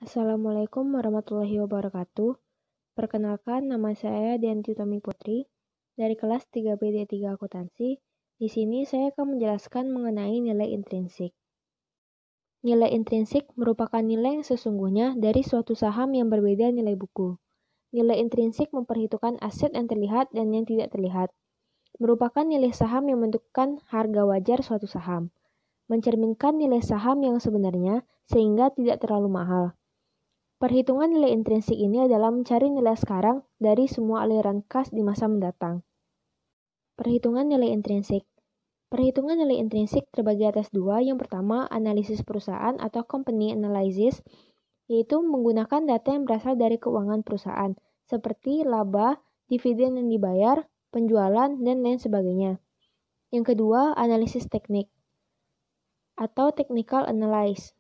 Assalamualaikum warahmatullahi wabarakatuh. Perkenalkan, nama saya Dianti Tommy Putri dari kelas 3BD3 Akuntansi. Di sini saya akan menjelaskan mengenai nilai intrinsik. Nilai intrinsik merupakan nilai yang sesungguhnya dari suatu saham yang berbeda nilai buku. Nilai intrinsik memperhitungkan aset yang terlihat dan yang tidak terlihat. Merupakan nilai saham yang menentukan harga wajar suatu saham. Mencerminkan nilai saham yang sebenarnya sehingga tidak terlalu mahal. Perhitungan nilai intrinsik ini adalah mencari nilai sekarang dari semua aliran kas di masa mendatang. Perhitungan nilai intrinsik. Perhitungan nilai intrinsik terbagi atas dua. Yang pertama, analisis perusahaan atau company analysis, yaitu menggunakan data yang berasal dari keuangan perusahaan, seperti laba, dividen yang dibayar, penjualan, dan lain sebagainya. Yang kedua, analisis teknik atau technical analysis,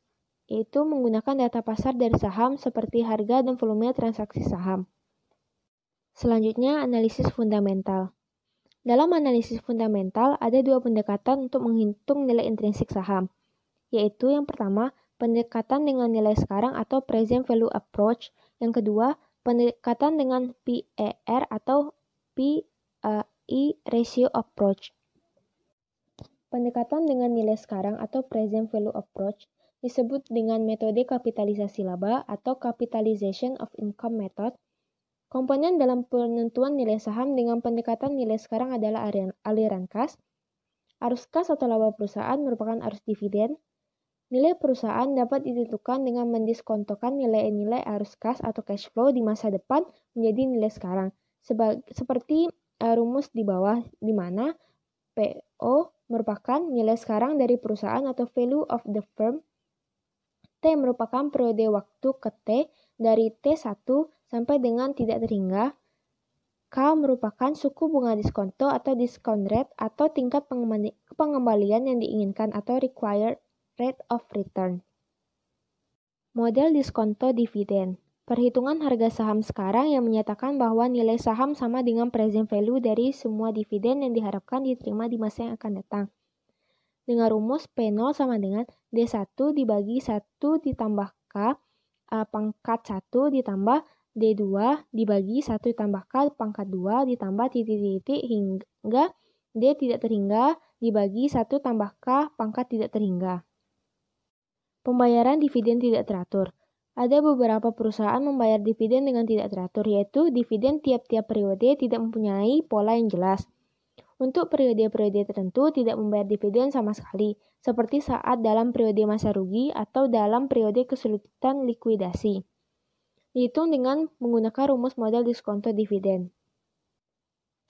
yaitu menggunakan data pasar dari saham seperti harga dan volume transaksi saham. Selanjutnya, analisis fundamental. Dalam analisis fundamental, ada dua pendekatan untuk menghitung nilai intrinsik saham, yaitu yang pertama, pendekatan dengan nilai sekarang atau present value approach. Yang kedua, pendekatan dengan PER atau P/E ratio approach. Pendekatan dengan nilai sekarang atau present value approach disebut dengan metode kapitalisasi laba atau capitalization of income method. Komponen dalam penentuan nilai saham dengan pendekatan nilai sekarang adalah aliran kas. Arus kas atau laba perusahaan merupakan arus dividen. Nilai perusahaan dapat ditentukan dengan mendiskontokan nilai-nilai arus kas atau cash flow di masa depan menjadi nilai sekarang. Seperti rumus di bawah, di mana PO merupakan nilai sekarang dari perusahaan atau value of the firm. T merupakan periode waktu ke T dari T1 sampai dengan tidak terhingga. K merupakan suku bunga diskonto atau discount rate atau tingkat pengembalian yang diinginkan atau required rate of return. Model diskonto dividen. Perhitungan harga saham sekarang yang menyatakan bahwa nilai saham sama dengan present value dari semua dividen yang diharapkan diterima di masa yang akan datang. Dengan rumus P0 sama dengan D1 dibagi 1 ditambah K pangkat 1 ditambah D2 dibagi 1 ditambah K pangkat 2 ditambah titik-titik hingga D tidak terhingga dibagi 1 tambah K pangkat tidak terhingga. Pembayaran dividen tidak teratur. Ada beberapa perusahaan membayar dividen dengan tidak teratur, yaitu dividen tiap-tiap periode tidak mempunyai pola yang jelas. Untuk periode-periode tertentu tidak membayar dividen sama sekali, seperti saat dalam periode masa rugi atau dalam periode kesulitan likuidasi. Dihitung dengan menggunakan rumus model diskonto dividen.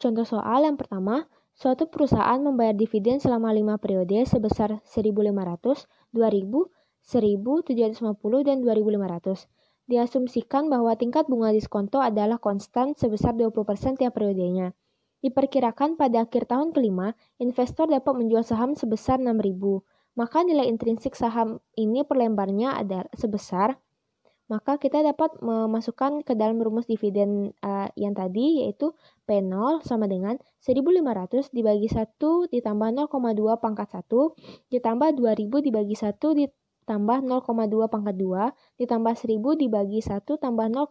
Contoh soal yang pertama, suatu perusahaan membayar dividen selama 5 periode sebesar 1.500, 2.000, 1.750, dan 2.500. Diasumsikan bahwa tingkat bunga diskonto adalah konstan sebesar 20% tiap periodenya. Diperkirakan pada akhir tahun kelima, investor dapat menjual saham sebesar 6.000. Maka nilai intrinsik saham ini per lembarnya adalah sebesar. Maka kita dapat memasukkan ke dalam rumus dividen yang tadi, yaitu P0 sama dengan 1.500 dibagi 1 ditambah 0,2 pangkat 1 ditambah 2.000 dibagi 1 ditambah 0,2 pangkat 2 ditambah 1.000 dibagi 1 tambah 0,2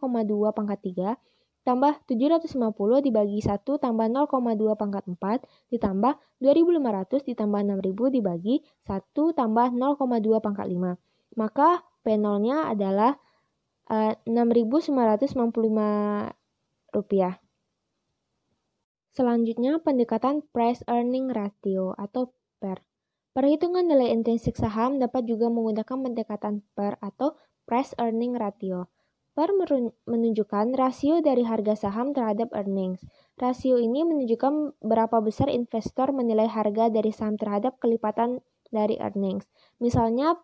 pangkat 3 tambah 750 dibagi 1 tambah 0,2 pangkat 4 ditambah 2.500 ditambah 6.000 dibagi 1 tambah 0,2 pangkat 5. Maka P0-nya adalah Rp6.995. Selanjutnya pendekatan price earning ratio atau PER. Perhitungan nilai intrinsik saham dapat juga menggunakan pendekatan PER atau price earning ratio. PER menunjukkan rasio dari harga saham terhadap earnings. Rasio ini menunjukkan berapa besar investor menilai harga dari saham terhadap kelipatan dari earnings. Misalnya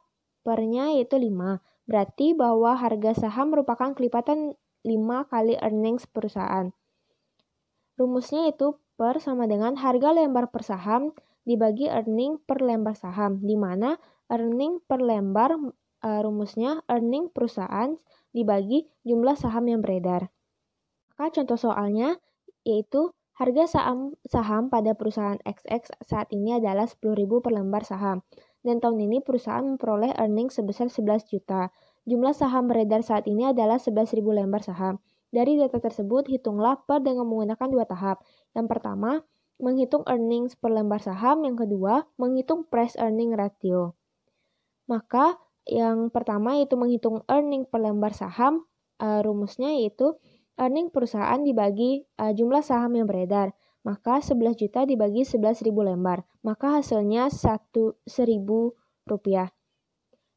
PER-nya yaitu 5, berarti bahwa harga saham merupakan kelipatan 5 kali earnings perusahaan. Rumusnya yaitu PER sama dengan harga lembar per saham dibagi earning per lembar saham, di mana earning per lembar rumusnya earning perusahaan dibagi jumlah saham yang beredar. Maka contoh soalnya yaitu harga saham pada perusahaan XX saat ini adalah 10.000 per lembar saham. Dan tahun ini perusahaan memperoleh earning sebesar 11 juta. Jumlah saham beredar saat ini adalah 11.000 lembar saham. Dari data tersebut, hitunglah per dengan menggunakan dua tahap. Yang pertama, menghitung earnings per lembar saham. Yang kedua, menghitung price earning ratio. Maka, yang pertama yaitu menghitung earning per lembar saham. Rumusnya yaitu earning perusahaan dibagi jumlah saham yang beredar. Maka 11 juta dibagi 11.000 lembar. Maka hasilnya 1.000 rupiah.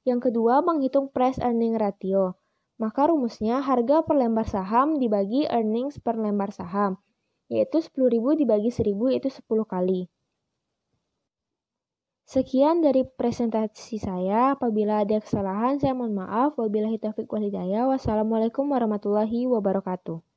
Yang kedua, menghitung price earning ratio. Maka rumusnya harga per lembar saham dibagi earnings per lembar saham, yaitu 10.000 dibagi 1.000 yaitu 10 kali. Sekian dari presentasi saya. Apabila ada kesalahan, saya mohon maaf. Wabillahi taufiq wal hidayah. Wassalamualaikum warahmatullahi wabarakatuh.